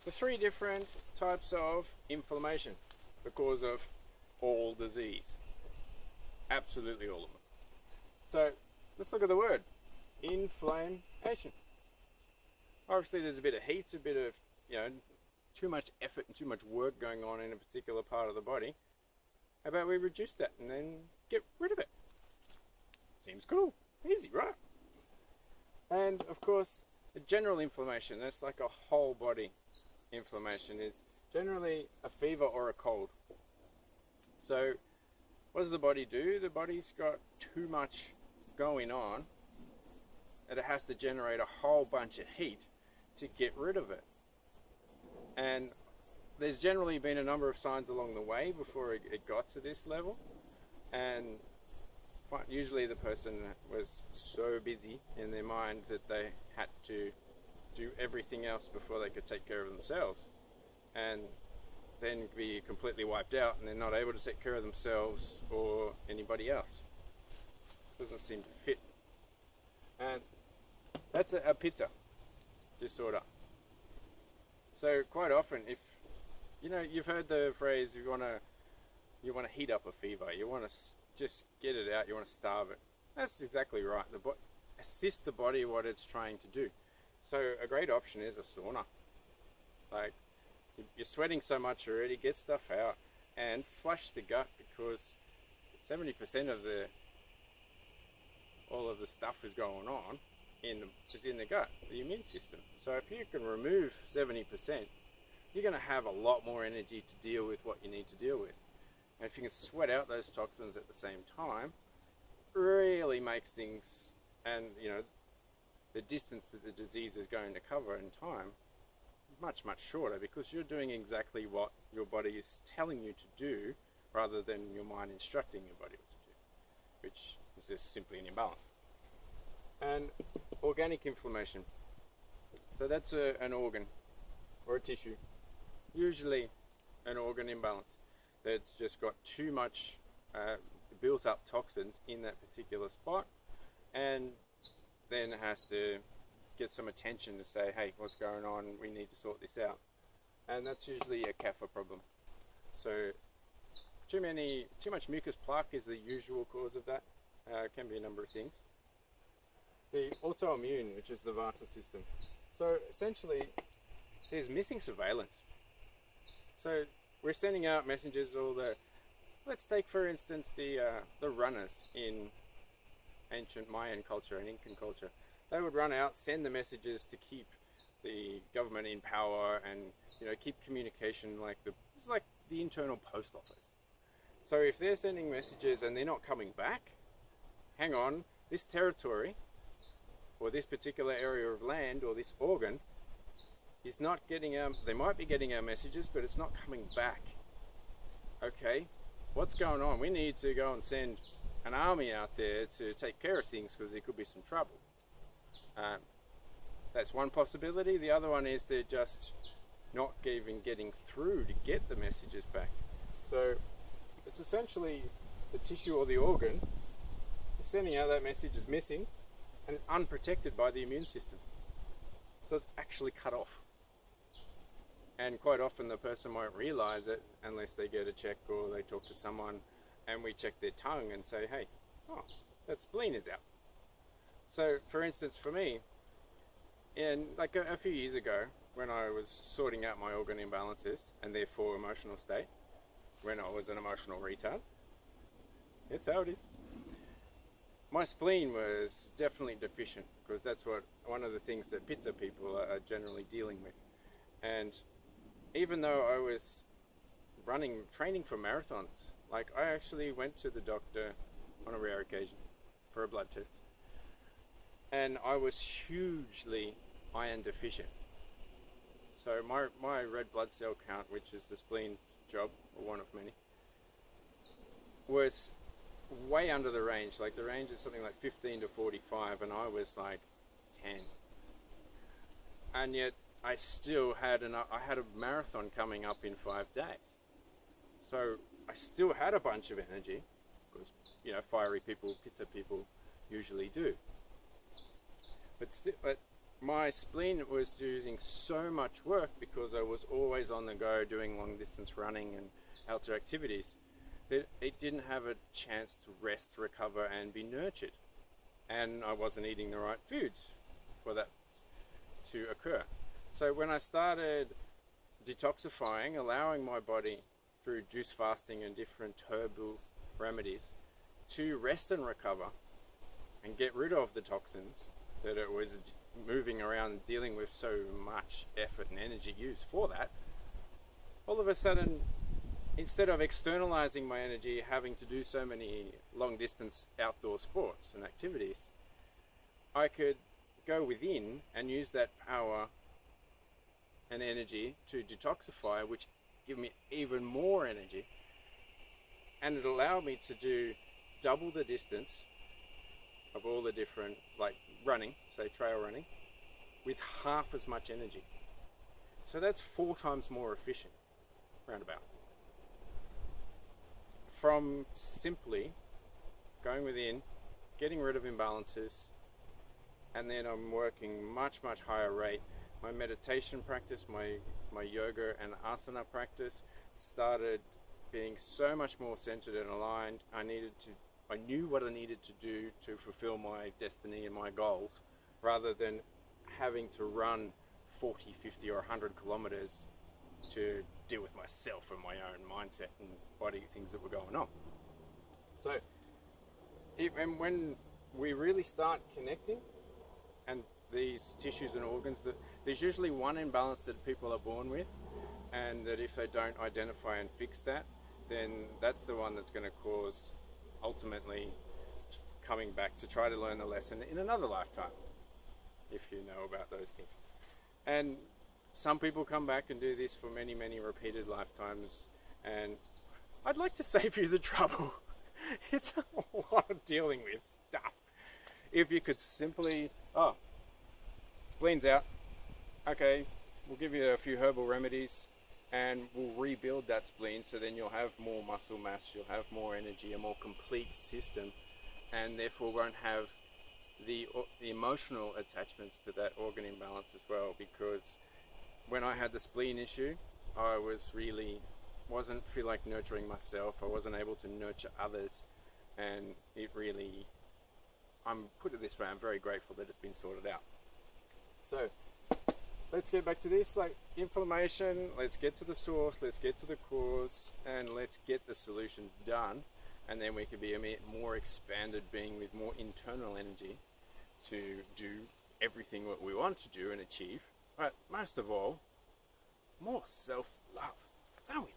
the three different types of inflammation, the cause of all disease. Absolutely all of them. So let's look at the word inflammation. Obviously there's a bit of heat, a bit of, too much effort and too much work going on in a particular part of the body. How about we reduce that and then get rid of it? Seems cool. Easy, right? And of course, the general inflammation, that's like a whole body inflammation, is generally a fever or a cold. So what does the body do? The body's got too much going on and it has to generate a whole bunch of heat to get rid of it. And there's generally been a number of signs along the way before it got to this level, and usually the person was so busy in their mind that they had to do everything else before they could take care of themselves, and then be completely wiped out and they're not able to take care of themselves or anybody else. Doesn't seem to fit. And that's a pitta disorder. So quite often, if you've heard the phrase, you want to heat up a fever, you want to just get it out, you want to starve it. That's exactly right. Assist the body what it's trying to do. So a great option is a sauna. Like, you're sweating so much already, get stuff out and flush the gut, because 70% of all of the stuff is going on is in the gut, the immune system. So if you can remove 70%, you're going to have a lot more energy to deal with what you need to deal with. And if you can sweat out those toxins at the same time, really makes things, and the distance that the disease is going to cover in time, much, much shorter, because you're doing exactly what your body is telling you to do rather than your mind instructing your body what to do, which is just simply an imbalance. And organic inflammation. So that's an organ or a tissue, usually an organ imbalance that's just got too much built up toxins in that particular spot, and then it has to get some attention to say, hey, what's going on? We need to sort this out. And that's usually a kapha problem. So too much mucus plaque is the usual cause of that. It can be a number of things. The autoimmune, which is the Vata system. So essentially, there's missing surveillance. So we're sending out messages let's take for instance the runners in ancient Mayan culture and Incan culture. They would run out, send the messages to keep the government in power and keep communication it's like the internal post office. So if they're sending messages and they're not coming back, hang on, this territory or this particular area of land or this organ is not getting they might be getting our messages, but it's not coming back. Okay, what's going on? We need to go and send an army out there to take care of things, because there could be some trouble. That's one possibility. The other one is they're just not even getting through to get the messages back. So it's essentially the tissue or the organ sending out that message is missing and unprotected by the immune system. So it's actually cut off. And quite often the person won't realize it unless they get a check or they talk to someone and we check their tongue and say, hey, that spleen is out. So for instance, for me, a few years ago, when I was sorting out my organ imbalances and therefore emotional state, when I was an emotional retard, it's how it is. My spleen was definitely deficient, because that's one of the things that pitta people are generally dealing with. And even though I was training for marathons, I actually went to the doctor on a rare occasion for a blood test. And I was hugely iron deficient. So my red blood cell count, which is the spleen's job, or one of many, was way under the range. The range is something like 15 to 45, and I was 10. And yet I still had I had a marathon coming up in 5 days. So I still had a bunch of energy, because fiery people, pitta people usually do. But my spleen was doing so much work because I was always on the go doing long distance running and outdoor activities that it didn't have a chance to rest, recover, and be nurtured. And I wasn't eating the right foods for that to occur. So when I started detoxifying, allowing my body through juice fasting and different herbal remedies to rest and recover and get rid of the toxins that it was moving around dealing with so much effort and energy used for that, all of a sudden, instead of externalizing my energy, having to do so many long distance outdoor sports and activities, I could go within and use that power and energy to detoxify, which give me even more energy, and it allowed me to do double the distance of all the different, like running, say trail running, with half as much energy. So that's 4 times more efficient, roundabout. From simply going within, getting rid of imbalances, and then I'm working much higher rate. My meditation practice, my yoga and asana practice started being so much more centered and aligned. I knew what I needed to do to fulfill my destiny and my goals, rather than having to run 40, 50 or 100 kilometers to deal with myself and my own mindset and body things that were going on. So and when we really start connecting, and these tissues and organs, that there's usually one imbalance that people are born with, and that if they don't identify and fix that, then that's the one that's going to cause ultimately coming back to try to learn the lesson in another lifetime, if you know about those things. And some people come back and do this for many repeated lifetimes, and I'd like to save you the trouble. It's a lot of dealing with stuff. If you could simply, spleen's out, okay, we'll give you a few herbal remedies and we'll rebuild that spleen, so then you'll have more muscle mass, you'll have more energy, a more complete system, and therefore won't have the emotional attachments to that organ imbalance as well. Because when I had the spleen issue, I wasn't feel like nurturing myself, I wasn't able to nurture others, and it really, put it this way, I'm very grateful that it's been sorted out. So let's get back to this, like inflammation, let's get to the source, let's get to the cause, and let's get the solutions done, and then we can be a more expanded being with more internal energy to do everything what we want to do and achieve, but most of all, more self-love, don't we?